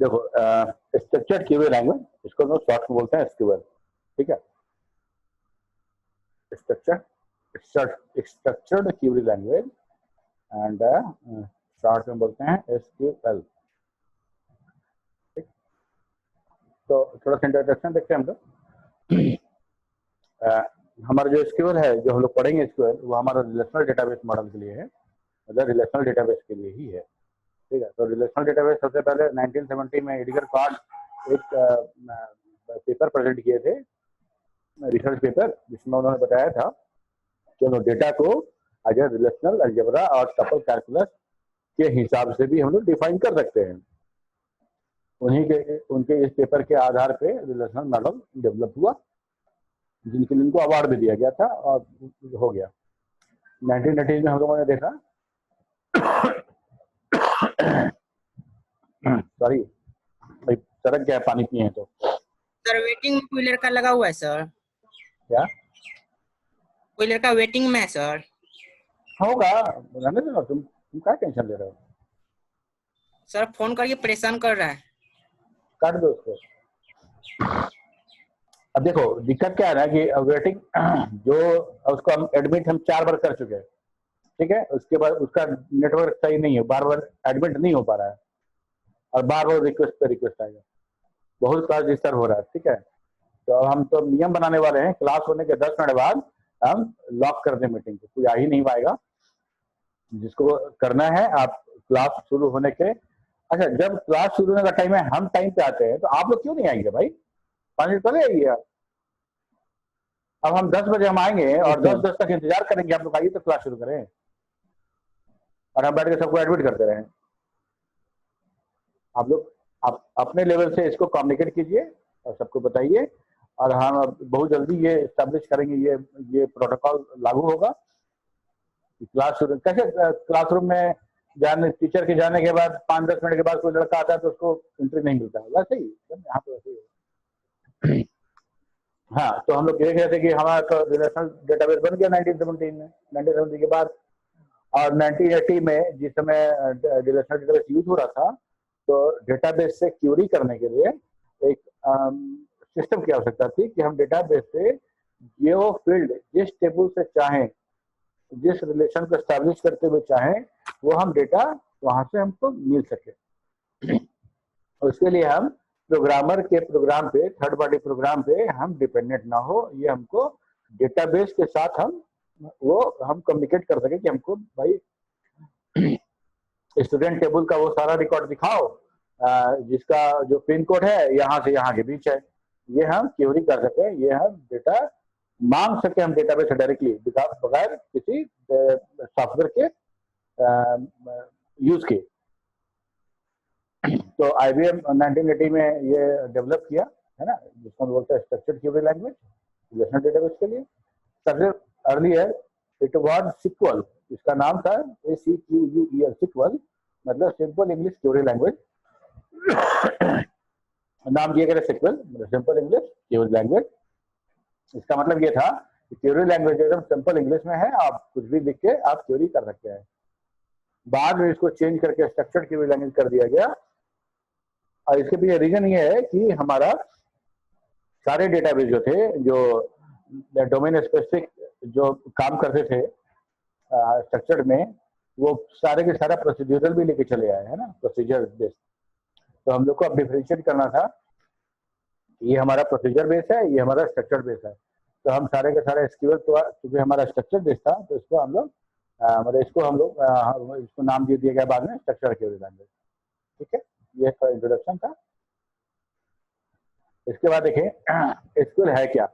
देखो structured query language, इसको हम शॉर्ट में बोलते हैं एसक्यूएल, ठीक है। Structured query language and short में बोलते हैं एसक्यूएल। तो थोड़ा सा इंट्रोडक्शन देखते हैं हम लोग। हमारा जो एसक्यूएल है, जो हम लोग पढ़ेंगे एसक्यूएल, वो हमारा रिलेशनल डेटाबेस मॉडल के लिए है, मतलब रिलेशनल डेटाबेस के लिए ही है, ठीक है। तो रिलेशनल डेटाबेस सबसे पहले 1970 में एडिगर कार्ड एक पेपर प्रेजेंट किए थे, रिसर्च पेपर, जिसमें उन्होंने बताया था कि हम डेटा को एज ए रिलेशनल अलजेब्रा और टपल कैलकुलस के हिसाब से भी हम लोग डिफाइन कर सकते हैं। उनके इस पेपर के आधार पे रिलेशनल मॉडल डेवलप हुआ, जिनके लिए उनको अवार्ड भी दिया गया था और हो गया। 1980 में हम लोगों ने देखा सॉरी भाई, सड़क गया, पानी पिए हैं तो। सर वेटिंग में कोई लड़का लगा हुआ है सर। क्या कोई लड़का वेटिंग में है सर? होगा, रहने दो ना, तुम क्या टेंशन ले रहे हो। सर फोन करके परेशान कर रहा है। काट दो उसको। अब देखो दिक्कत क्या है ना कि वेटिंग जो उसको हम एडमिट हम 4 बार कर चुके हैं, ठीक है। उसके बाद उसका नेटवर्क सही नहीं है, बार बार एडमिट नहीं हो पा रहा है और बार बार रिक्वेस्ट पे रिक्वेस्ट आएगा, बहुत क्लास डिस्टर्ब हो रहा है, ठीक है। तो अब हम तो नियम बनाने वाले हैं, क्लास होने के 10 मिनट बाद हम लॉक कर दें मीटिंग को, कोई आ ही नहीं पाएगा। जिसको करना है आप क्लास शुरू होने के, अच्छा जब क्लास शुरू होने का टाइम है हम टाइम पे आते हैं, तो आप लोग क्यों नहीं आएंगे भाई, 5 मिनट पहले आइए आप। अब हम 10 बजे हम आएंगे और 10 तक इंतजार करेंगे, आप लोग आइए तो क्लास शुरू करें, और हम बैठ के सबको एडमिट करते रहें। आप लोग आप अपने लेवल से इसको कम्युनिकेट कीजिए और सबको बताइए, और हम बहुत जल्दी ये एस्टेब्लिश करेंगे, ये प्रोटोकॉल लागू होगा। क्लास शुरू कैसे, क्लासरूम में जाने, टीचर के जाने के बाद 5-10 मिनट के बाद कोई लड़का आता है तो उसको एंट्री नहीं मिलता है, वैसे ही यहाँ पे वैसे ही। हाँ, तो हम लोग देख रहे थे कि हमारा तो रिलेशनल डेटाबेस बन गया 1970 में, 1970 के बाद। और 1980 में जिस समय रिलेशनल डेटाबेस यूज हो रहा था, तो डेटाबेस से क्यूरी करने के लिए एक सिस्टम की आवश्यकता थी कि हम डेटाबेस से जियो फील्ड जिस टेबल से चाहें, जिस रिलेशन को एस्टैब्लिश करते हुए चाहें, वो हम डेटा वहां से हमको मिल सके। उसके लिए हम प्रोग्रामर के प्रोग्राम पे, थर्ड पार्टी प्रोग्राम पे हम डिपेंडेंट ना हो, ये हमको डेटाबेस के साथ हम कम्युनिकेट कर सके कि हमको भाई स्टूडेंट टेबल का वो सारा रिकॉर्ड दिखाओ, जिसका जो पिन कोड है यहाँ से यहाँ के बीच है, ये हम क्वेरी कर सके, ये हम डेटा मांग सके, हम डेटाबेस से डायरेक्टली बगैर किसी सॉफ्टवेयर के यूज के। तो IBM 1980 में ये डेवलप किया है ना, जिसको बोलते हैं structured query language relational database के लिए। सबसे अर्लियर इट वाज सिक्वल, इसका नाम था SEQUEL, सिक्वल मतलब सिंपल इंग्लिश क्वेरी लैंग्वेज। नाम दिया गया सिक्वल, मतलब सिंपल इंग्लिश क्वेरी लैंग्वेज। इसका मतलब ये था कि क्वेरी लैंग्वेज एकदम सिंपल इंग्लिश में है, आप कुछ भी लिख के आप क्वेरी कर सकते हैं। बाद में इसको चेंज करके स्ट्रक्चर्ड क्वेरी लैंग्वेज कर दिया गया, और इसके पीछे रीजन ये है कि हमारा सारे डेटाबेस जो थे, जो डोमेन स्पेसिफिक जो काम करते थे स्ट्रक्चर्ड में, वो सारे के सारा प्रोसीड्यूरल भी लेके चले आए हैं ना, प्रोसीजर बेस्ड। तो हम लोग को अब डिफरेंशिएट करना था, ये हमारा प्रोसीजर बेस है, ये हमारा स्ट्रक्चर बेस है। तो हम सारे के सारे एसक्यूएल, क्योंकि हमारा स्ट्रक्चर बेस था, तो इसको हम लोग मतलब इसको नाम दे दिया गया बाद में स्ट्रक्चर क्वेरी लैंग्वेज, ठीक है। ये तो इंट्रोडक्शन था। इसके बाद देखें एसक्यूएल है क्या।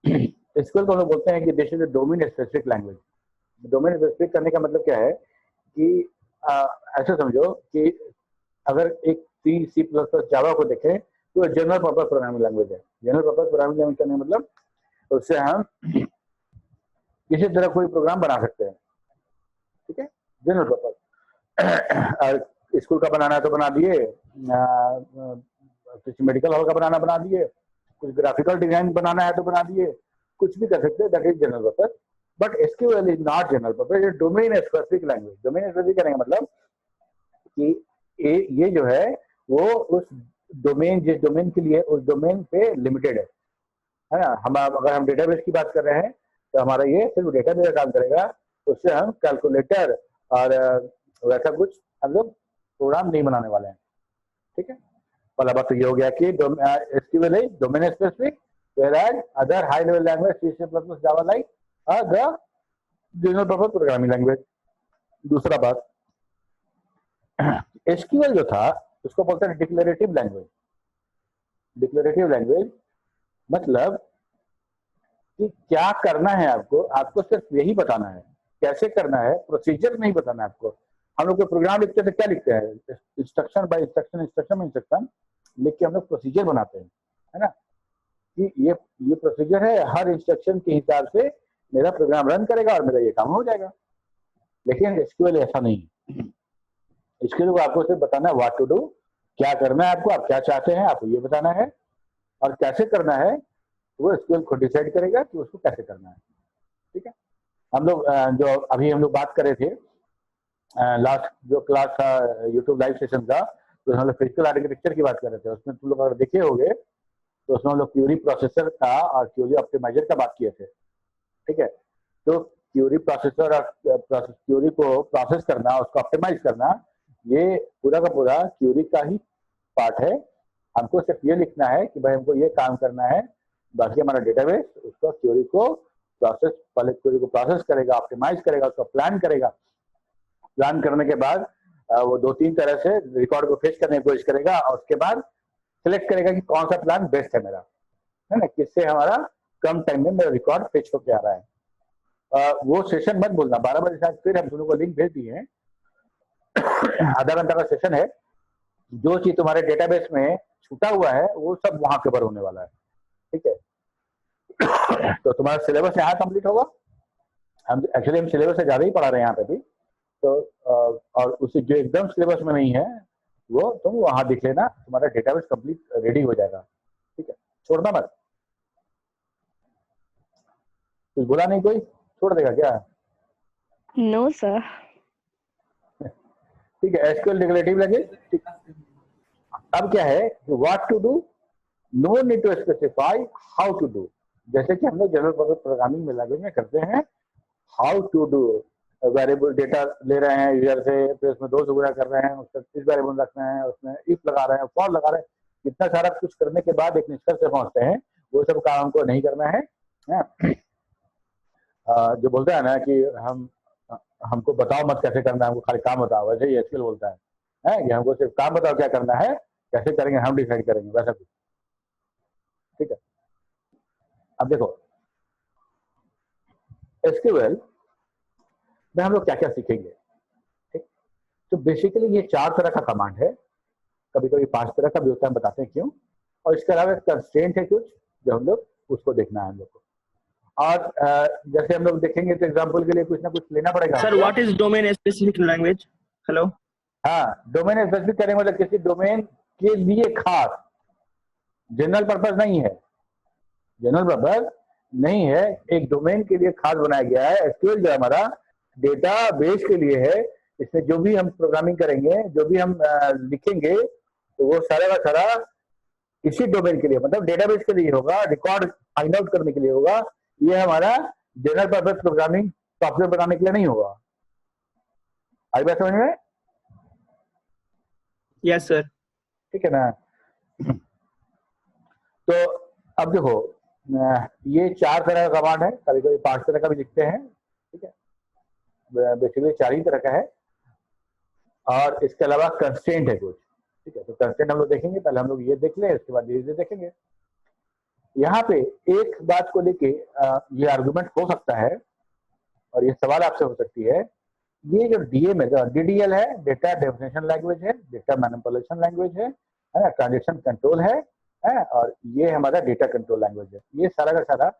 एसक्यूएल को हम लोग बोलते हैं कि this is a domain specific language. Domain specific करने का मतलब क्या है कि ऐसा समझो कि अगर एक C++ जावा को देखें तो जनरल पर्पस प्रोग्रामिंग लैंग्वेज है। जनरल पर्पस प्रोग्रामिंग लैंग्वेज करने का मतलब उससे हम किसी तरह कोई प्रोग्राम बना सकते हैं, ठीक है, जनरल पर्पस। स्कूल का बनाना है तो बना दिए, किसी मेडिकल हॉल का बना दिए, कुछ ग्राफिकल डिजाइन बनाना है तो बना दिए, कुछ भी कर सकते हैं, that is general purpose. But SQL is not general purpose, ये domain specific language. Domain specific करने का मतलब कि ये जो है वो उस डोमेन, जिस डोमेन के लिए उस डोमेन पे लिमिटेड है ना। हम अगर हम डेटाबेस की बात कर रहे हैं तो हमारा ये सिर्फ डेटाबेस का काम करेगा, उससे हम कैलकुलेटर और वैसा कुछ हम लोग प्रोग्राम नहीं बनाने वाले हैं, ठीक है। पहला बात तो ये हो गया कि SQL is domain specific, whereas other high level language C++, Java like are the general purpose programming language। दूसरा बात, एसक्यूएल जो था उसको बोलते हैं डिक्लेरेटिव लैंग्वेज। डिक्लेरेटिव लैंग्वेज मतलब कि क्या करना है आपको, आपको सिर्फ यही बताना है, कैसे करना है, प्रोसीजर नहीं बताना है आपको। हम लोग प्रोग्राम लिखते थे, क्या लिखते हैं, instruction by instruction, instruction by instruction लिख के हम लोग प्रोसीजर बनाते हैं, है ना, कि ये प्रोसीजर है, हर इंस्ट्रक्शन के हिसाब से मेरा प्रोग्राम रन करेगा और मेरा ये काम हो जाएगा। लेकिन एसक्यूएल ऐसा नहीं है। एसक्यूएल को आपको सिर्फ बताना है व्हाट टू डू, क्या करना है आपको, आप क्या चाहते हैं, आपको ये बताना है, और कैसे करना है वो एसक्यूएल खुद डिसाइड करेगा कि उसको कैसे करना है, ठीक है। हम लोग जो अभी हम लोग बात कर रहे थे लास्ट जो क्लास था यूट्यूब लाइव सेशन का, तो हम लोग फिजिकल आर्किटेक्चर की बात कर रहे थे। उसमें तुम लोग अगर देखे होंगे तो उसमें हम लोग क्यूरी प्रोसेसर का और क्यूरी ऑप्टिमाइजर का बात किए थे, ठीक है। तो क्यूरी प्रोसेसर और क्यूरी को प्रोसेस करना, उसको ऑप्टिमाइज करना, ये पूरा का पूरा क्यूरी का ही पार्ट है। हमको सिर्फ ये लिखना है कि भाई हमको ये काम करना है, बाकी हमारा डेटाबेस उसको क्यूरी को प्रोसेस, पहले क्यूरी को प्रोसेस करेगा, ऑप्टिमाइज करेगा, उसको प्लान करेगा। प्लान करने के बाद वो 2-3 तरह से रिकॉर्ड को फेच करने की कोशिश करेगा और उसके बाद सिलेक्ट करेगा कि कौन सा प्लान बेस्ट है मेरा, है ना, किससे हमारा कम टाइम में मेरा रिकॉर्ड फेच होके आ रहा है। वो सेशन मत भूलना, 12 बजे शायद फिर हम दोनों को लिंक भेज दिए हैं। आधा घंटा का सेशन है, जो चीज तुम्हारे डेटाबेस में छूटा हुआ है वो सब वहां कवर होने वाला है, ठीक है। तो तुम्हारा सिलेबस यहाँ कंप्लीट होगा। हम एक्चुअली सिलेबस से ज्यादा ही पढ़ा रहे हैं यहाँ पे भी, तो और उसे जो एकदम सिलेबस में नहीं है वो तुम वहां देख लेना, तुम्हारा डेटाबेस कंप्लीट रेडी हो जाएगा, ठीक है, छोड़ना मत। कुछ बोला नहीं कोई, छोड़ देगा क्या? No sir. ठीक है, एसक्यूएल डिक्लेरेटिव लैंग्वेज। अब क्या है, what to do, no need to specify how to do. जैसे कि हम लोग जनरल पर्पस प्रोग्रामिंग में लैंग्वेज में करते हैं, how to do, variable data ले रहे हैं यूजर से, फिर उसमें 2 गुना कर रहे हैं, उसका इस वेरिएबल रख रहे हैं, उसमें इफ लगा रहे हैं, फॉर लगा रहे हैं, इतना सारा कुछ करने के बाद एक निष्कर्ष पे पहुंचते हैं। वो सब काम हमको नहीं करना है। जो बोलता है ना कि हमको बताओ मत कैसे करना है, हमको खाली काम बताओ, वैसे ही एसक्यूएल बोलता है कि हमको सिर्फ काम बताओ क्या करना है, कैसे करेंगे हम डिसाइड करेंगे, वैसा कुछ, ठीक है। अब देखो एसक्यूएल में हम लोग क्या क्या सीखेंगे, ठीक। तो बेसिकली ये 4 तरह का कमांड है, कभी कभी 5 तरह का भी होता है, हम बताते हैं क्यों। और इसके अलावा कंस्ट्रेंट है कुछ जो हम लोग उसको देखना है हम लोग को। और जैसे हम लोग देखेंगे तो एग्जांपल के लिए कुछ ना कुछ लेना पड़ेगा। Sir what is domain specific language? Hello, हाँ, डोमेन स्पेसिफिक करेंगे मतलब किसी डोमेन के लिए खास, जनरल पर्पस नहीं है, जनरल पर्पस नहीं है, एक डोमेन के लिए खास बनाया गया है। एसक्यूएल जो हमारा डेटा बेस के लिए है, इसमें जो भी हम प्रोग्रामिंग करेंगे, जो भी हम लिखेंगे, तो वो सारा का सारा इसी डोमेन के लिए, मतलब डेटाबेस के लिए होगा, रिकॉर्ड फाइंड आउट करने के लिए होगा। ये हमारा जनरल पर्पस प्रोग्रामिंग सॉफ्टवेयर बनाने के लिए नहीं होगा। आई बात समझ में? Yes sir. ठीक है ना। तो अब देखो ये 4 तरह का कमांड है, कभी कभी 5 तरह का भी लिखते हैं, ठीक है, बेसिकली 4 ही तरह का है। और इसके अलावा कंस्ट्रेंट है कुछ, ठीक है। तो कंस्ट्रेंट हम लोग देखेंगे, पहले हम लोग ये देख लें, इसके बाद धीरे धीरे देखेंगे। यहाँ पे एक बात को लेके ये आर्गुमेंट हो सकता है और ये सवाल आपसे हो सकती है, ये जो डीएम है, डीडीएल है, डेटा डेफिनेशन लैंग्वेज है, डेटा मैनिपुलेशन लैंग्वेज है ना, ट्रांजेक्शन कंट्रोल है, और ये हमारा डेटा कंट्रोल लैंग्वेज है। ये सारा का सारा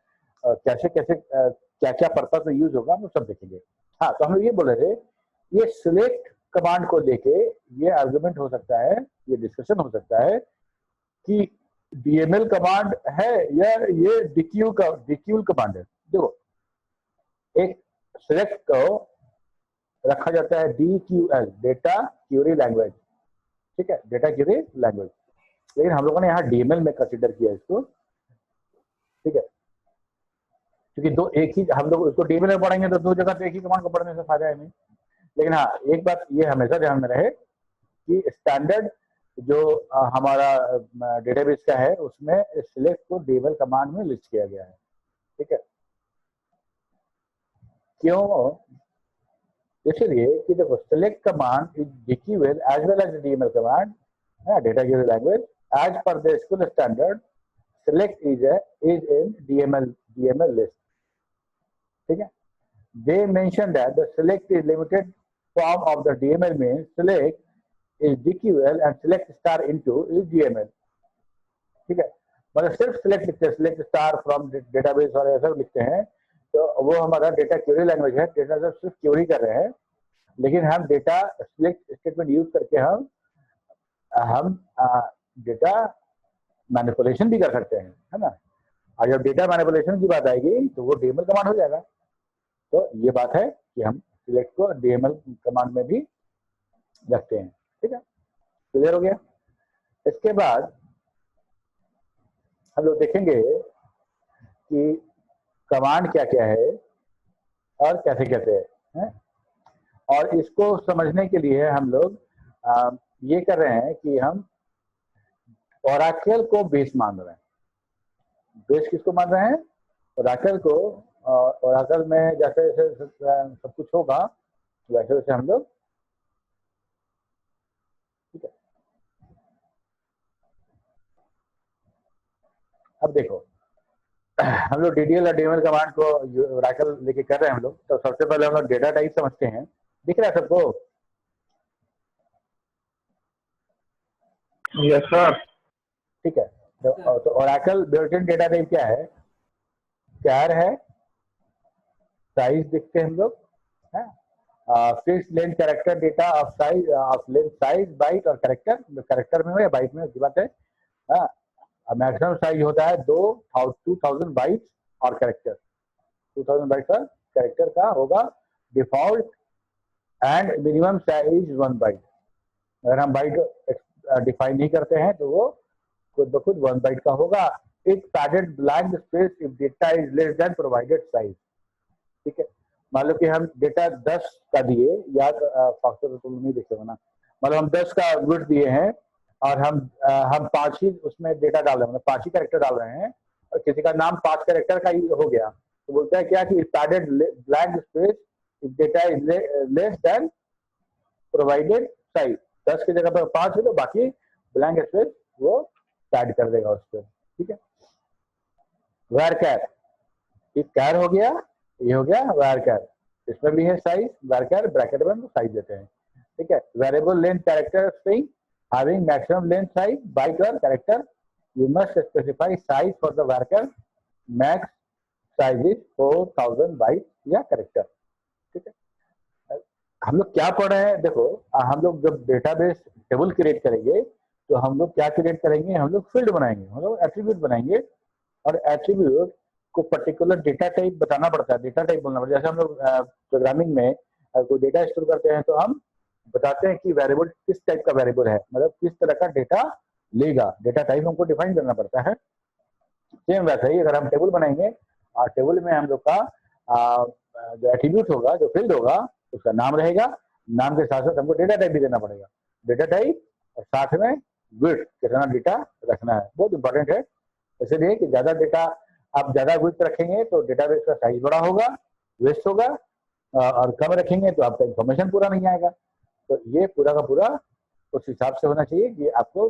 कैसे कैसे क्या क्या पर्पस में यूज होगा हम सब देखेंगे। हाँ, तो हम लोग ये बोल रहे थे, ये सिलेक्ट कमांड को लेके ये आर्गुमेंट हो सकता है, ये डिस्कशन हो सकता है कि डीएमएल कमांड है या ये डीक्यूएल कमांड है। देखो, एक सिलेक्ट को रखा जाता है DQL, डेटा क्यूरी लैंग्वेज, ठीक है, डेटा क्वेरी लैंग्वेज। लेकिन हम लोगों ने यहाँ डीएमएल में कंसिडर किया इसको, ठीक है, क्योंकि दो एक ही हम लोग उसको डीएमएल में पढ़ेंगे तो दो जगह पे एक ही कमांड को पढ़ने से फायदा है नहीं। लेकिन हाँ, एक बात ये हमेशा ध्यान में रहे कि स्टैंडर्ड जो हमारा डेटाबेस का है उसमें सिलेक्ट को डीएमएल कमांड में लिस्ट किया गया है, ठीक है। क्यों? इसलिए कि देखो select command is DQL as well as DML command, data query language as per the school standard. Select is in DML list, ठीक है। They mentioned that the select is limited form of the DML means select is DQL and select star into is DML, ठीक है। मतलब सिर्फ select लिखते हैं, select star from database और ऐसा लिखते हैं, तो वो हमारा डेटा क्वेरी लैंग्वेज है, डेटा सिर्फ क्वेरी कर रहे हैं। लेकिन हम डेटा सिलेक्ट स्टेटमेंट यूज करके हम डेटा मैनिपुलेशन भी कर सकते हैं, है ना। और जब डेटा मैनिपुलेशन की बात आएगी तो वो डीएमएल कमांड हो जाएगा। तो ये बात है कि हम सिलेक्ट को डीएमएल कमांड में भी रखते हैं, ठीक है। क्लियर हो गया? इसके बाद हम लोग देखेंगे कि कमांड क्या क्या है और कैसे कैसे है। और इसको समझने के लिए हम लोग ये कर रहे हैं कि हम ओरेकल को बेस मान रहे हैं। बेस किसको मान रहे हैं? ओरेकल को। ओरेकल में जैसे जैसे सब कुछ होगा वैसे वैसे हम लोग, ठीक है। अब देखो हम लोग डीडीएल और डीएमएल कमांड को ओरेकल लेके कर रहे हैं हम लोग। तो सबसे पहले हम लोग डेटा टाइप समझते हैं। दिख रहा है सबको? Yes sir. ठीक है। तो Oracle built in data type क्या है? चार है, साइज देखते हैं हम लोग, fix length character data of size of length size byte और कैरेक्टर। कैरेक्टर में हो या बाइट में की बात है। मैक्सिमम साइज होता है 2000 बाइट और कैरेक्टर, 2000 बाइट और कैरेक्टर का होगा default. And minimum size 1 byte. अगर हम बाइट डिफाइन नहीं करते हैं तो वो खुद ब खुद 1 बाइट का होगा। It padded blank space if data is less than provided size, ठीक है। मान लो कि हम डेटा 10 का दिए, याद फैक्टर तो नहीं देखेगा ना, मतलब हम 10 का विड्थ दिए हैं और हम 5 ही उसमें डेटा डाल रहे हैं, मतलब 5 ही कैरेक्टर डाल रहे हैं और किसी का नाम 5 कैरेक्टर का ही हो गया, तो बोलता है क्या कि padded blank space if data is less than provided size. 10 की जगह पर 5 है तो बाकी ब्लैंक स्पेस वो पैड कर देगा उस पर, ठीक है। varchar, एक कैर हो गया, ये हो गया varchar। इसमें भी है साइज, varchar ब्रैकेट में साइज देते हैं, ठीक है। Variable length character string having maximum length size byte or character, you must specify size for the varchar, max size is 4000 byte या character, ठीक है। हम लोग क्या पढ़ रहे हैं? देखो हम लोग जब डेटाबेस टेबल क्रिएट करेंगे तो हम लोग क्या क्रिएट करेंगे? हम लोग फील्ड बनाएंगे, हम लोग एट्रीब्यूट बनाएंगे और एट्रीब्यूट को पर्टिकुलर डेटा टाइप बताना पड़ता है, डेटा टाइप बोलना पड़ता है। जैसे हम लोग प्रोग्रामिंग में कोई डेटा स्टोर करते हैं तो हम बताते हैं कि वेरिएबल किस टाइप का वेरिएबल है, मतलब किस तरह का डेटा लेगा, डेटा टाइप हमको डिफाइन करना पड़ता है। सेम वैसा ही अगर हम टेबल बनाएंगे और टेबल में हम लोग का जो एट्रीब्यूट होगा, जो फील्ड होगा, उसका नाम रहेगा, नाम के साथ साथ हमको डेटा टाइप भी देना पड़ेगा, डेटा टाइप और साथ में विड्थ, कितना डेटा रखना है, बहुत इंपॉर्टेंट है। इसलिए कि ज्यादा डेटा आप ज्यादा विड्थ रखेंगे तो डेटाबेस का साइज बड़ा होगा, वेस्ट होगा, और कम रखेंगे तो आपका इंफॉर्मेशन पूरा नहीं आएगा। तो ये पूरा का पूरा उस हिसाब से होना चाहिए कि आपको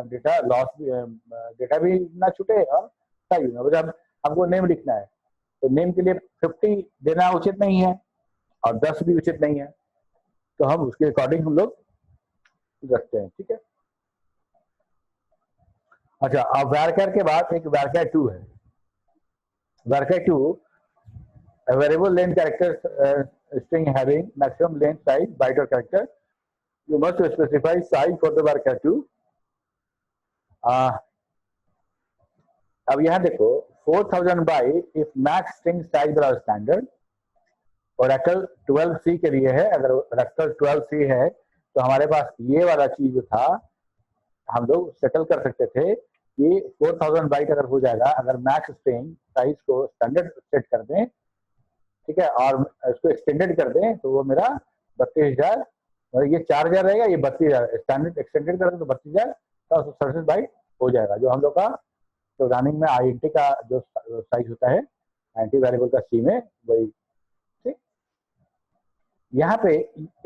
डेटा लॉस भी, डेटा भी ना छूटे और साइज ना। जब हमको नेम लिखना है तो नेम के लिए 50 देना उचित नहीं है और 10 भी उचित नहीं है, तो हम उसके अकॉर्डिंग हम लोग रखते हैं, ठीक है। अच्छा, अब varchar के बाद एक varchar 2 है। varchar 2 variable length character string having maximum length size byte or character, you must specify size for the varchar 2। अब यहाँ देखो 4000 byte if max string size below standard। Oracle 12C के लिए है। अगर Oracle 12C है तो हमारे पास ये वाला चीज जो था हम लोग सेटल कर सकते थे कि 4000 बाइट अगर हो जाएगा, अगर मैक्स स्ट्रिंग साइज को स्टैंडर्ड सेट कर दें, ठीक है, और इसको एक्सटेंडेड कर दें, तो वो मेरा 32,000, ये 4000 रहेगा, ये 32,000 स्टैंडर्ड एक्सटेंडेड कर दें तो 32,000 बाइट हो जाएगा, जो हम लोग का प्रोग्रामिंग में आईएनटी का जो साइज होता है, आईएनटी वेरिएबल का सी में, वही। ठीक, यहाँ पे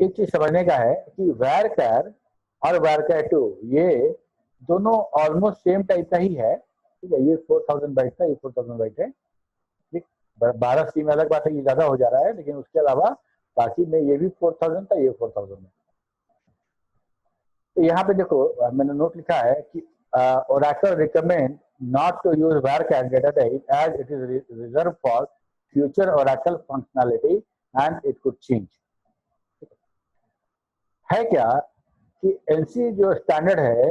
एक चीज समझने का है कि varchar और varchar2 ये दोनों ऑलमोस्ट सेम टाइप का ही है, ठीक है। ये 4000 बाइट था, ये 4000 बाइट है, ठीक। 12 सी में अलग बात है, ये ज्यादा हो जा रहा है, लेकिन उसके अलावा बाकी में ये भी 4000 था, ये 4000 है। तो यहाँ पे देखो मैंने नोट लिखा है कि Oracle recommend not to use varchar data type as it is reserved for future Oracle functionality and it could change। है क्या कि एनसी जो स्टैंडर्ड है,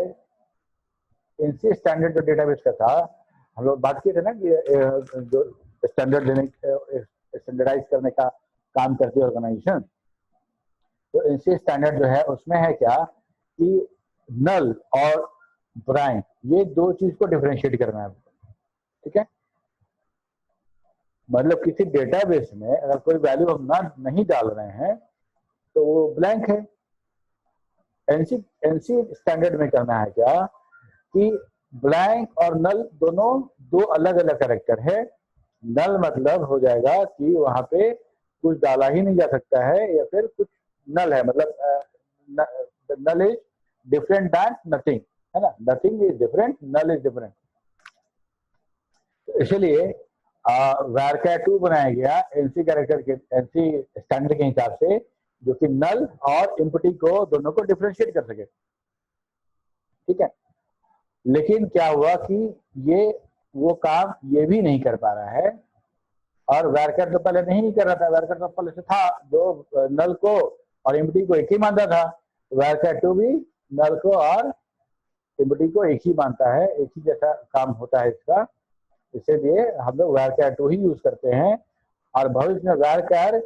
एनसी स्टैंडर्ड जो डेटाबेस का था, हम लोग बात किए थे ना कि जो स्टैंडर्ड देने, स्टैंडर्डाइज करने का काम करती है ऑर्गेनाइजेशन, तो एनसी स्टैंडर्ड जो है उसमें है क्या कि नल और ब्रांच, ये दो चीज को डिफरेंशिएट करना है, ठीक है। मतलब किसी डेटाबेस में अगर कोई वैल्यू हम नहीं डाल रहे हैं तो वो ब्लैंक है। एनसी स्टैंडर्ड में करना है क्या कि ब्लैंक और नल दोनों दो अलग अलग कैरेक्टर है। नल मतलब हो जाएगा कि वहां पे कुछ डाला ही नहीं जा सकता है, या फिर कुछ नल है, मतलब null is different than nothing, है ना। Nothing is different, null is different. इसलिए varchar2 बनाया गया एनसी कैरेक्टर के, एनसी स्टैंडर्ड के हिसाब से, जो कि नल और एम्प्टी को दोनों को डिफरेंशिएट कर सके, ठीक है। लेकिन क्या हुआ कि ये वो काम ये भी नहीं कर पा रहा है, और varchar तो पहले नहीं कर रहा था, varchar तो पहले से था, जो नल को और एम्प्टी को एक ही मानता था। varchar2 भी नल को और एम्प्टी को एक ही मानता है, एक ही जैसा काम होता है इसका। इसीलिए हम लोग varchar2 ही यूज करते हैं, और भविष्य में varchar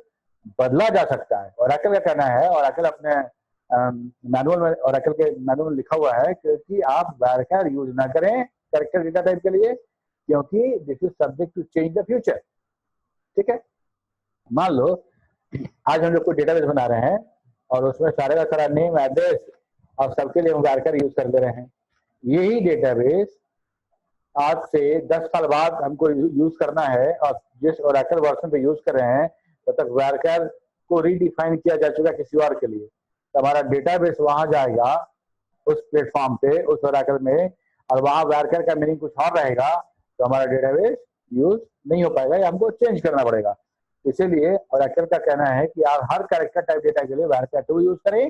बदला जा सकता है। Oracle का कहना है, Oracle अपने मैनुअल में, Oracle के मैनुअल में लिखा हुआ है कि आप varchar यूज ना करें कैरेक्टर डेटा टाइप के लिए, क्योंकि this is subject to change the future, ठीक है। मान लो आज हम लोग कोई डेटाबेस बना रहे हैं और उसमें सारे का सारा नेम, एड्रेस और सबके लिए हम varchar यूज कर ले रहे हैं। यही डेटाबेस आज से 10 साल बाद हमको यूज करना है, और जिस Oracle वर्जन पे यूज कर रहे हैं तब तक varchar को रीडिफाइन किया जा चुका किसी और के लिए, तो हमारा डेटाबेस वहां जाएगा उस प्लेटफॉर्म पे, उस Oracle में, और वहां varchar का मीनिंग कुछ और रहेगा, तो हमारा डेटाबेस यूज नहीं हो पाएगा या हमको चेंज करना पड़ेगा। इसीलिए Oracle का कहना है कि आप हर कैरेक्टर टाइप डेटा के लिए varchar2 यूज करें,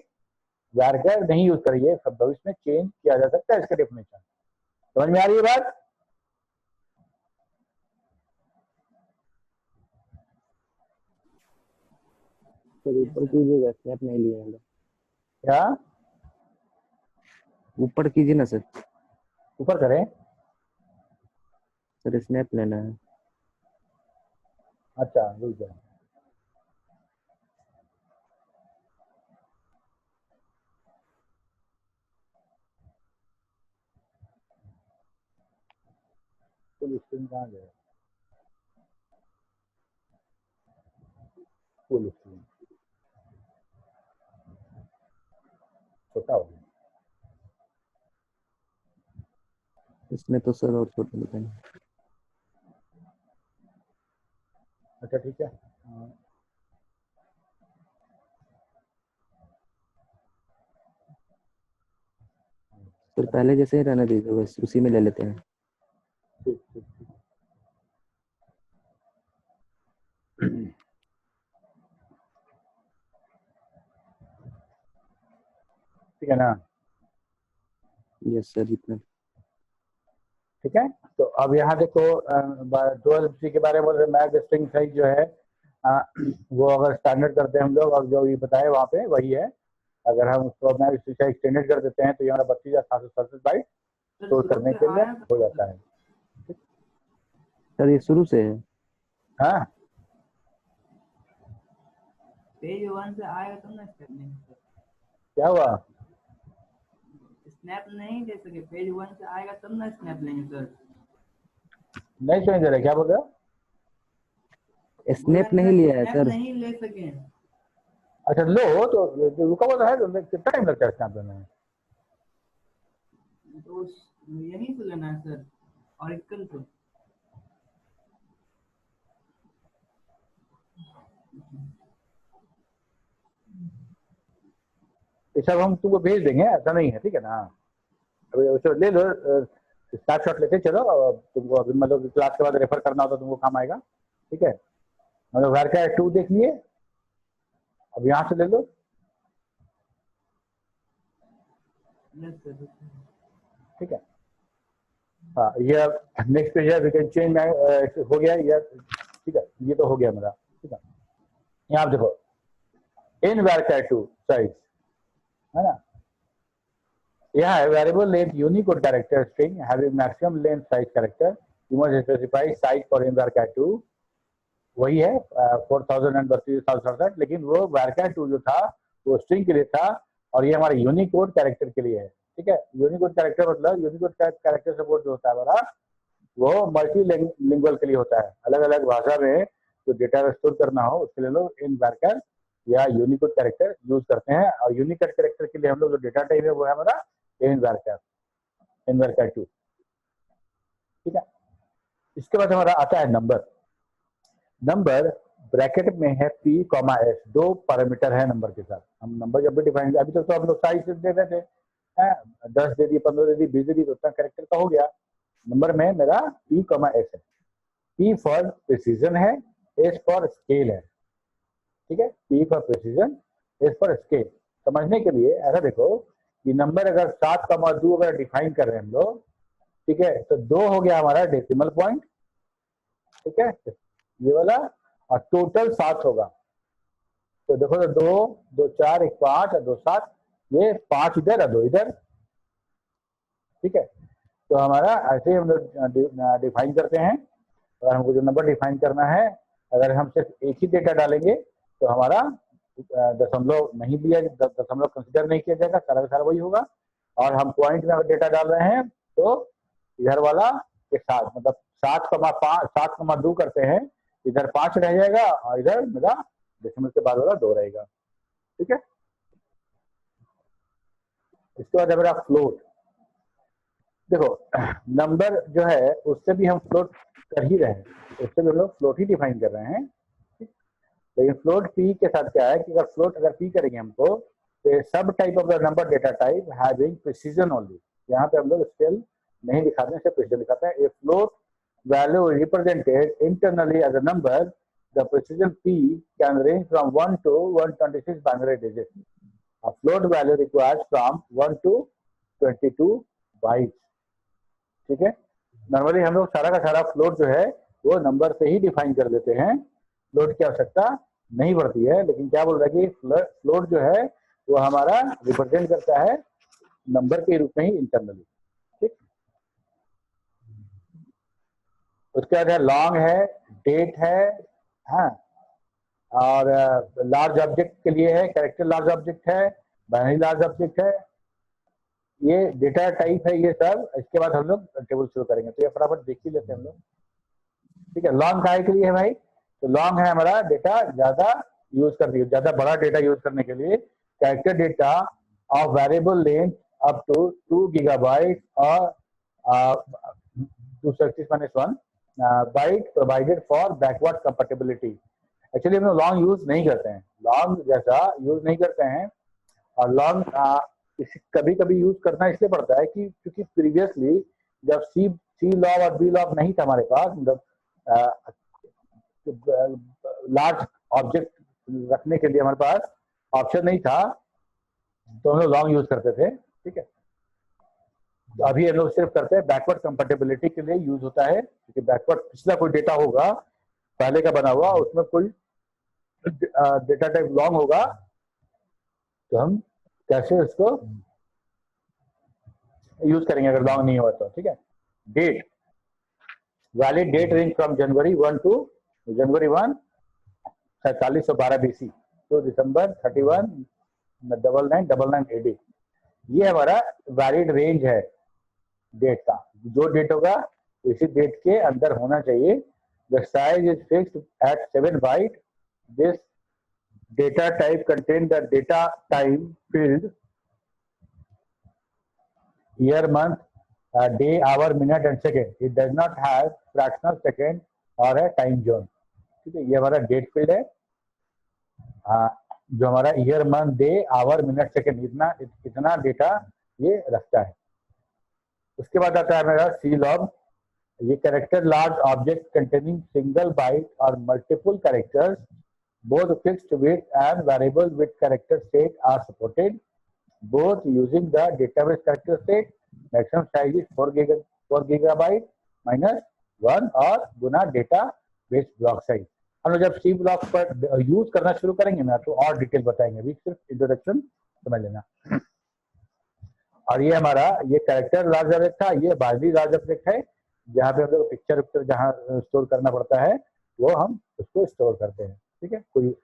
varchar नहीं यूज करिए, भविष्य में चेंज किया जा सकता है इसका डेफिनेशन। समझ में आ रही है बात? सर ऊपर कीजिएगा, स्नैप नहीं लिया है। क्या ऊपर कीजिए ना सर। ऊपर करें? सर स्नैप लेना है। अच्छा रुक जाओ। फुल स्क्रीन कहाँ गया? फुल स्क्रीन छोटा हो गया। इसमें तो सर और छोटा लिखा है। अच्छा ठीक है। हाँ। सर पहले जैसे ही रहने दीजिए, बस उसी में ले लेते हैं। ठीक ठीक ठीक। ठीक है ना? यस सर, इतना। ठीक है। तो अब यहाँ देखो डुअल के बारे में मैथ स्ट्रिंग साइज जो है वो अगर स्टैंडर्ड करते हैं हम लोग, और जो ये बताए वहाँ पे वही है। अगर हम उसको मैथ स्ट्रिंग साइज एक्सटेंडेड कर देते हैं तो यहाँ 32,737 बाइट स्टोर करने के लिए हो जाता है। सर ये शुरू से है? हाँ पेज 1 से आएगा तो ना स्टेप नहीं। क्या हुआ? स्नैप नहीं ले सके, पेज 1 से आएगा तब ना स्नैप लेंगे सर। नहीं सुनाई दे रहा, क्या बोल रहे हो? स्नैप नहीं लिया है स्नैप सर। नहीं ले सके। अच्छा लो तो रुका हुआ तो है, तो कितना टाइम लगता है स्नैप लेने में? तो यहीं से लेना है सर, ऑरिकल पे। ये सब हम तुमको भेज देंगे, ऐसा नहीं है, ठीक है ना? अभी उसको ले लो, स्नैपशॉट लेते चलो, और तुमको अभी मतलब क्लास के बाद रेफर करना हो तो तुमको काम आएगा, ठीक है? मतलब वर्का 2 देख लिए, अब यहाँ से ले लो। ठीक है, हाँ ये नेक्स्ट पेज है, वी कैन चेंज हो गया ये, ठीक है, ये तो हो गया मेरा, ठीक है। यहाँ देखो इन वर्का 2 साइज है ना, यह है variable length Unicode character string having maximum length size character, you must specify size for nvarchar 2, वही है 4000 लेकिन वो वर्का 2 जो था वो स्ट्रिंग के लिए था, और ये हमारे यूनिकोड कैरेक्टर के लिए है, ठीक है। यूनिकोड कैरेक्टर मतलब यूनिकोड कैरेक्टर सपोर्ट जो होता है हमारा वो मल्टी लिंगुअल के लिए होता है, अलग अलग भाषा में जो डेटा स्टोर करना हो उसके लिए लोग इन वर्कर या यूनिकोड कैरेक्टर यूज करते हैं, और यूनिकोड कैरेक्टर के लिए हम लोग जो डेटा टाइप है वो है हमारा इन वर्कर 2, ठीक है। इसके बाद हमारा आता है नंबर। नंबर ब्रैकेट में है p, s, 2 पैरामीटर है नंबर के साथ। हम नंबर जब भी डिफाइन, अभी तक तो हम लोग साइज दे रहे थे, 10 दे दी, 15 दे दी, 20 दे दी, तो उतना कैरेक्टर का हो गया। नंबर में मेरा p, s है, p फॉर प्रिसीजन है, s फॉर स्केल है, ठीक है। p for precision, s for scale. समझने के लिए ऐसा देखो कि नंबर अगर 7,2 अगर डिफाइन कर रहे हैं हम लोग, ठीक है, तो 2 हो गया हमारा डेसिमल पॉइंट, ठीक है, ये वाला, और टोटल 7 होगा। तो देखो तो 2, 2 4, 1 5 और 2 7, ये 5 इधर और 2 इधर, ठीक है। तो हमारा ऐसे ही हम लोग डिफाइन करते हैं, और हमको जो नंबर डिफाइन करना है, अगर हम सिर्फ एक ही डेटा डालेंगे तो हमारा दशमलव नहीं दिया, दशमलव कंसिडर नहीं किया जाएगा, सारा का सारा वही होगा। और हम पॉइंट में अगर डेटा डाल रहे हैं तो इधर वाला के साथ, मतलब 7,2 करते हैं, इधर 5 रह जाएगा और इधर मेरा डेसिमल के बाद वाला 2 रहेगा, ठीक है। इसके बाद है मेरा फ्लोट। देखो नंबर जो है उससे भी हम फ्लोट कर ही रहे हैं, उससे भी हम लोग फ्लोट ही डिफाइन कर रहे हैं, लेकिन फ्लोट p के साथ क्या है कि अगर फ्लोट अगर p करेंगे हमको, तो सब type of the number data type having precision only, यहाँ पे हम लोग स्केल नहीं दिखाते हैं, सिर्फ प्रिसीजन दिखाते हैं। ए float value represented internally as a number, the precision p can range from 1 to 126 binary digits. A float value requires from 1 to 22 bytes, ठीक है। नॉर्मली हम लोग सारा का सारा फ्लोट जो है वो नंबर से ही डिफाइन कर देते हैं, फ्लोट की आवश्यकता नहीं पड़ती है। लेकिन क्या बोल रहा है कि फ्लोट जो है वो हमारा रिप्रेजेंट करता है नंबर के रूप में ही इंटरनली, ठीक। उसके बाद है लॉन्ग है, डेट है, हाँ, और लार्ज ऑब्जेक्ट के लिए है, कैरेक्टर लार्ज ऑब्जेक्ट है, बाइनरी लार्ज ऑब्जेक्ट है, ये डेटा टाइप है ये सब। इसके बाद हम लोग टेबल शुरू करेंगे, तो ये फटाफट देख ही लेते हैं हम लोग, ठीक है। लॉन्ग काय के लिए है भाई, तो लॉन्ग है हमारा डेटा ज्यादा यूज कर दिए, ज्यादा बड़ा डेटा यूज करने के लिए character data of variable length up to 2 gigabyte और 256-1 byte provided for backward compatibility. Actually हम लोग लॉन्ग यूज नहीं करते हैं, लॉन्ग जैसा यूज नहीं करते हैं, और लॉन्ग कभी कभी यूज करना इसलिए पड़ता है कि क्योंकि प्रीवियसली जब सी लॉग और बी लॉग नहीं था हमारे पास, मतलब लार्ज ऑब्जेक्ट रखने के लिए हमारे पास ऑप्शन नहीं था, तो हम लोग लॉन्ग यूज करते थे, ठीक है। अभी हम लोग सिर्फ करते हैं बैकवर्ड कंपैटिबिलिटी के लिए यूज होता है, क्योंकि बैकवर्ड पिछला कोई डेटा होगा पहले का बना हुआ, उसमें कोई डेटा टाइप लॉन्ग होगा, तो हम कैसे उसको यूज करेंगे अगर लॉन्ग नहीं हुआ तो, ठीक है। Date, valid date range from January 1 to January 1 4712 BC to December 31 9999 AD। ये हमारा वैलिड रेंज है डेट का, जो डेट होगा इसी डेट के अंदर होना चाहिए। The size is fixed at 7 byte. This data type contain the data time field year, month, day, hour, minute and second. It does not have fractional second or a time zone. ठीक है, ये हमारा date field है, जो हमारा year, month, day, hour, minute, second, इतना data ये रखता है। उसके बाद आता है मेरा सी लॉग। ये character large object containing single byte और multiple characters both fixed width and variable width character set are supported both using the database character set. Maximum size is 4 gigabyte minus 1 और गुना database block size। हम लोग जब C block पर use करना शुरू करेंगे ना तो और डिटेल बताएंगे, अभी सिर्फ इंट्रोडक्शन समझ लेना। और ये हमारा ये कैरेक्टर लार्ज ऑब्जेक्ट था, ये बाइनरी लार्ज ऑब्जेक्ट है, जहाँ पे हम लोग पिक्चर जहाँ स्टोर करना पड़ता है वो हम उसको स्टोर करते हैं। ठीक है, कोई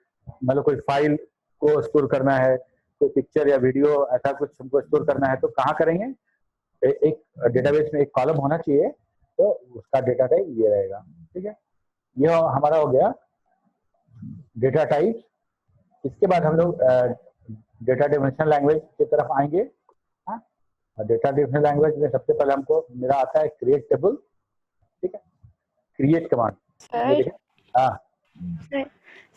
मतलब कोई फाइल को स्टोर करना है, कोई पिक्चर या वीडियो ऐसा कुछ हमको स्टोर करना है तो कहाँ करेंगे? एक डेटाबेस में एक कॉलम होना चाहिए, तो उसका डेटा टाइप ये रहेगा। ठीक है, ये हमारा हो गया डेटा टाइप। इसके बाद हम लोग डेटा डेफिनेशन लैंग्वेज की तरफ आएंगे। हाँ, डेटा डेफिनेशन लैंग्वेज में सबसे पहले हमको मेरा आता है क्रिएट टेबल। ठीक है, क्रिएट कमांड। सर हाँ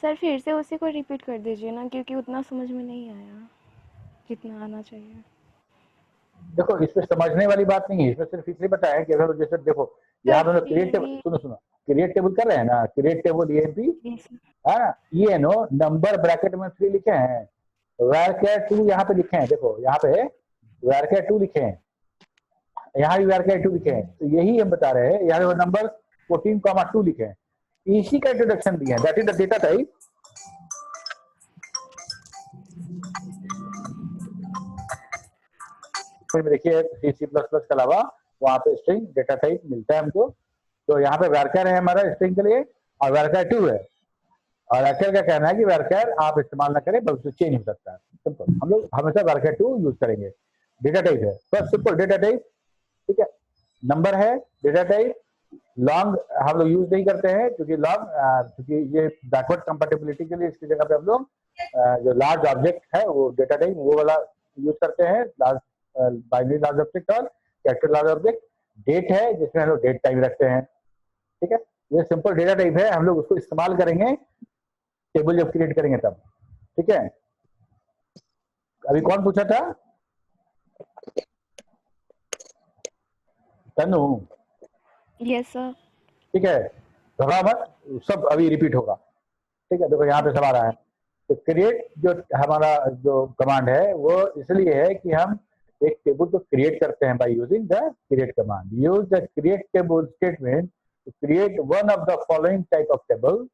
सर फिर से उसी को रिपीट कर दीजिए ना, क्योंकि उतना समझ में नहीं आया जितना आना चाहिए। देखो, इसमें समझने वाली बात नहीं है, इसमें सिर्फ इसलिए बताया कि अगर जैसे देखो यहाँ पे क्रिएट टेबल, सुनो क्रिएट टेबल कर रहे हैं ना, क्रिएट टेबल EMP है ना, ये नो नंबर ब्रैकेट में 3 लिखे हैं, varchar 2 यहाँ पे लिखे हैं, देखो यहाँ पे varchar 2 लिखे हैं, यहाँ भी varchar 2 लिखे हैं, तो यही हम बता रहे हैं, यहाँ पे नंबर 14,2 लिखे हैं, इसी का इंट्रोडक्शन दिया है, that is the data type. फिर देखिए C++ के अलावा वहाँ पे स्ट्रिंग डेटा टाइप मिलता है हमको, तो यहाँ पे varchar है हमारा स्ट्रिंग के लिए और varchar 2 है, और varchar का कहना है कि varchar आप इस्तेमाल ना करें, बल्कि चेंज हो सकता है। सिंपल, हम लोग हमेशा varchar 2 यूज करेंगे। डेटा टाइप है बस सिंपल डेटा टाइप। ठीक है, नंबर है डेटा टाइप। लॉन्ग हम लोग यूज नहीं करते हैं क्योंकि लॉन्ग क्योंकि ये बैकवर्ड कंपैटिबिलिटी के लिए इसकी जगह पे हम लोग जो लार्ज ऑब्जेक्ट है वो डेटा टाइप वो वाला यूज करते हैं, लार्ज बाइनरी लार्ज ऑब्जेक्ट और कैरेक्टर लार्ज ऑब्जेक्ट। डेट है जिसमें हम लोग डेट टाइप रखते हैं। ठीक है, ये सिंपल डेटा टाइप है, हम लोग उसको इस्तेमाल करेंगे टेबल जब क्रिएट करेंगे तब। ठीक है, अभी कौन पूछा था? तनु। Yes sir. ठीक है, घबरा मत, सब अभी रिपीट होगा। ठीक है, देखो यहाँ पे सब आ रहा है। तो क्रिएट जो हमारा जो कमांड है वो इसलिए है कि हम एक टेबल को क्रिएट करते हैं by using the create command. Use the create table statement to create one of the following type of table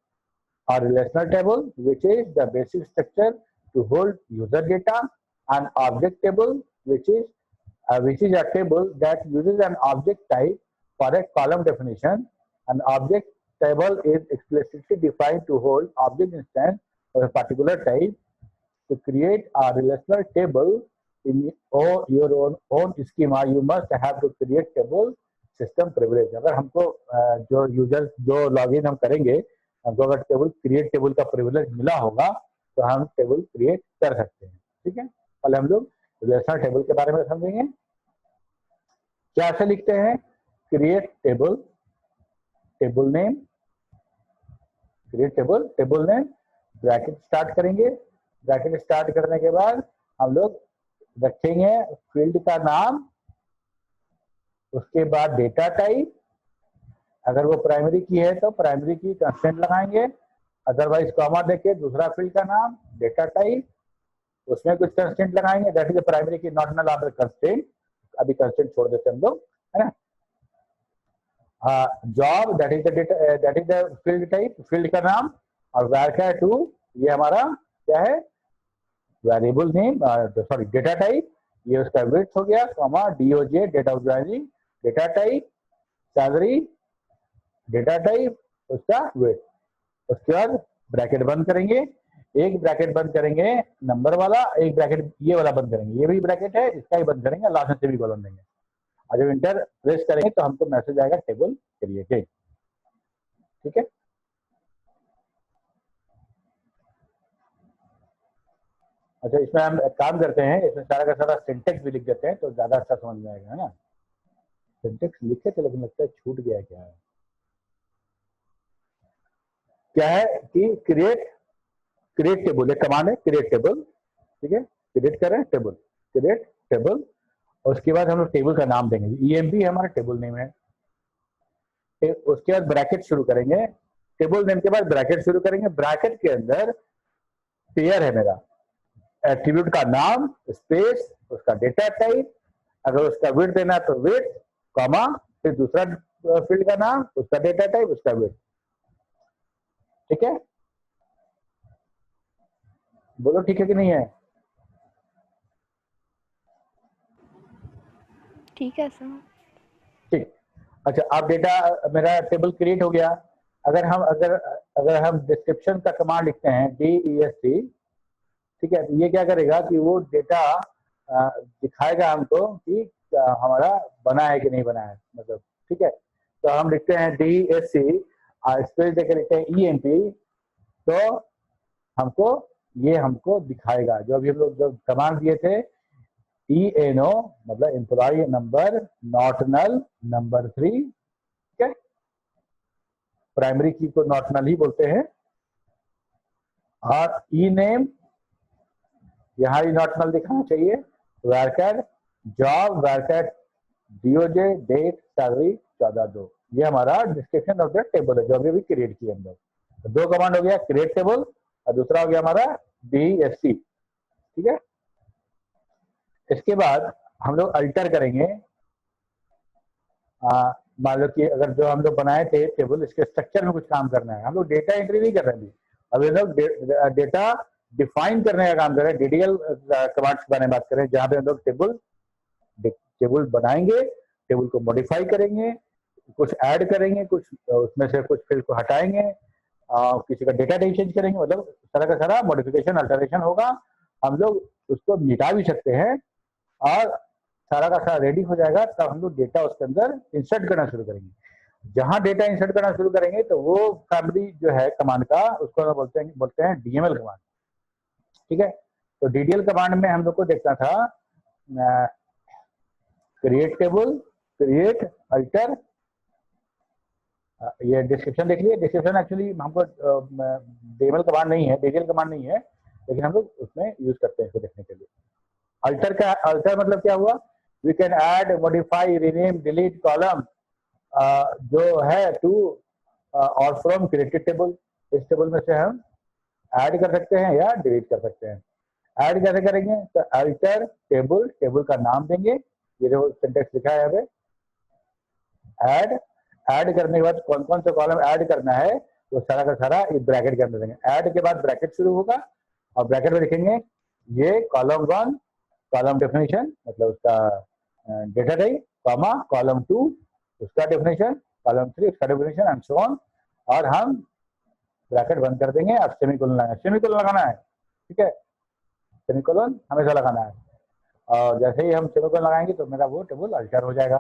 और relational table which is the basic structure to hold user data, and object table which is a table that uses an object type for a column definition. An object table is explicitly defined to hold object instance of a particular type. To create a relational table in your own schema, you must have to create table system privilege. अगर हमको जो user जो login हम करेंगे हमको अगर table create table का privilege मिला होगा तो हम टेबल क्रिएट कर सकते हैं। ठीक है, पहले हम लोग रिलेशनल टेबल के बारे में समझेंगे। क्या ऐसे लिखते हैं? Create table, table name, create table, table name, bracket start करेंगे। ब्रैकेट स्टार्ट करने के बाद हम लोग रखेंगे फील्ड का नाम, उसके बाद डेटा टाइप, अगर वो प्राइमरी की है तो प्राइमरी की कंस्टेंट लगाएंगे, अदरवाइज कॉमा देके दूसरा फील्ड का नाम, डेटा टाइप, उसमें कुछ कंस्टेंट लगाएंगे, that is primary key not null order constant, अभी कंस्टेंट छोड़ देते हम लोग, है ना। Job that is the data, that is the field type, field का नाम, और varchar 2 ये हमारा क्या है? Variable name, sorry data type, ये उसका विड्थ हो गया, comma DOJ date of joining, data type, salary, data type, उसका वेट। उसके बाद ब्रैकेट बंद करेंगे, एक ब्रैकेट बंद करेंगे नंबर वाला, एक ब्रैकेट ये वाला बंद करेंगे, ये भी ब्रैकेट है, इसका ही बंद करेंगे, लास्ट में सेमीकोलन देंगे। और जब इंटर प्रेस करेंगे तो हमको मैसेज आएगा टेबल क्रिएटेड। ठीक है, अच्छा इसमें हम एक काम करते हैं, इसमें सारा का सारा सिंटेक्स भी लिख देते हैं तो ज्यादा अच्छा समझ में आएगा, है ना। सिंटेक्स लिखे थे लेकिन लगता है छूट गया है। क्या है कि क्रिएट टेबल, एक कमांड है क्रिएट टेबल। ठीक है, क्रिएट करें टेबल, क्रिएट टेबल, और उसके बाद हम लोग टेबल का नाम देंगे, EMP हमारा टेबल नेम है। उसके बाद ब्रैकेट शुरू करेंगे, टेबल नेम के बाद ब्रैकेट शुरू करेंगे, ब्रैकेट के अंदर पेयर है मेरा, एट्रीब्यूट का नाम स्पेस उसका डेटा टाइप, अगर उसका विड्थ देना तो विड्थ, कॉमा, फिर दूसरा फील्ड का नाम, उसका डेटा टाइप, उसका विड्थ। ठीक है, बोलो ठीक है कि नहीं है? ठीक है सर। ठीक, अच्छा अब डेटा मेरा टेबल क्रिएट हो गया। अगर हम डिस्क्रिप्शन का कमांड लिखते हैं DESC, ठीक है, तो ये क्या करेगा कि वो डेटा दिखाएगा हमको कि हमारा बना है कि नहीं बना है, मतलब। ठीक है, तो हम लिखते हैं DESC स्पेस देकर लिखते हैं EMP, तो हमको दिखाएगा जो अभी हम लोग जो कमांड दिए थे, ENO मतलब employee number not null number 3। ठीक है, प्राइमरी की को नॉट नल ही बोलते हैं, और ENAME यहाँ ही नॉट नल दिखाना चाहिए, worker job worker DOJ date salary 14/2। ये हमारा डिस्क्रिप्शन ऑफ द टेबल है जो अभी क्रिएट किया हम लोग। तो दो कमांड हो गया, क्रिएट टेबल और दूसरा हो गया हमारा DESC। ठीक है, इसके बाद हम लोग अल्टर करेंगे। मान लो कि अगर जो हम लोग बनाए थे टेबल, इसके स्ट्रक्चर में कुछ काम करना है, हम लोग डेटा एंट्री नहीं कर रहे हैं अभी, हम लोग डेटा डिफाइन करने का काम कर रहे हैं। DDL कमांड्स के बारे में बात करें, जहां पे हम लोग टेबल बनाएंगे, टेबल को मॉडिफाई करेंगे, कुछ ऐड करेंगे, कुछ उसमें से कुछ फील्ड को हटाएंगे, किसी का डेटा टाइप चेंज करेंगे, मतलब सारा का सारा मॉडिफिकेशन अल्टरेशन होगा। हम लोग उसको मिटा भी सकते हैं, और सारा का सारा रेडी हो जाएगा तब हम लोग डेटा उसके अंदर इंसर्ट करना शुरू करेंगे। जहां डेटा इंसर्ट करना शुरू करेंगे तो वो फैमिली जो है कमांड का, उसको हम बोलते हैं DML कमांड। ठीक है, तो DDL कमांड में हम लोग को देखना था क्रिएट टेबल, क्रिएट अल्टर, ये डिस्क्रिप्शन देख लिए। डिस्क्रिप्शन एक्चुअली हमको DML कमांड नहीं है, DDL कमांड नहीं है, लेकिन हम लोग उसमें यूज करते हैं इसको देखने के लिए। अल्टर मतलब क्या हुआ, we can add modify rename delete column जो है टू और फ्रॉम क्रिएटेड टेबल। इस टेबल में से हम ऐड कर सकते हैं या डिलीट कर सकते हैं। ऐड कैसे करेंगे, तो अल्टर टेबल, टेबल का नाम देंगे, ये जो सिंटेक्स लिखा है यहाँ पे, ऐड करने के बाद कौन कौन सा कॉलम ऐड करना है वो सारा का सारा इस ब्रैकेट के अंदर देंगे। ऐड के बाद ब्रैकेट शुरू होगा और ब्रैकेट में लिखेंगे ये कॉलम 1 कॉलम डेफिनेशन मतलब उसका डेटा टाइप, कॉमा कॉलम 2 उसका डेफिनेशन, कॉलम 3 उसका डेफिनेशन एंड सो ऑन, और हम ब्रैकेट बंद कर देंगे। अब सेमीकोलन लगाना है। ठीक है, सेमीकोलन हमेशा लगाना है, और जैसे ही हम सेमीकोलन लगाएंगे तो मेरा वो टेबल अल्टर हो जाएगा।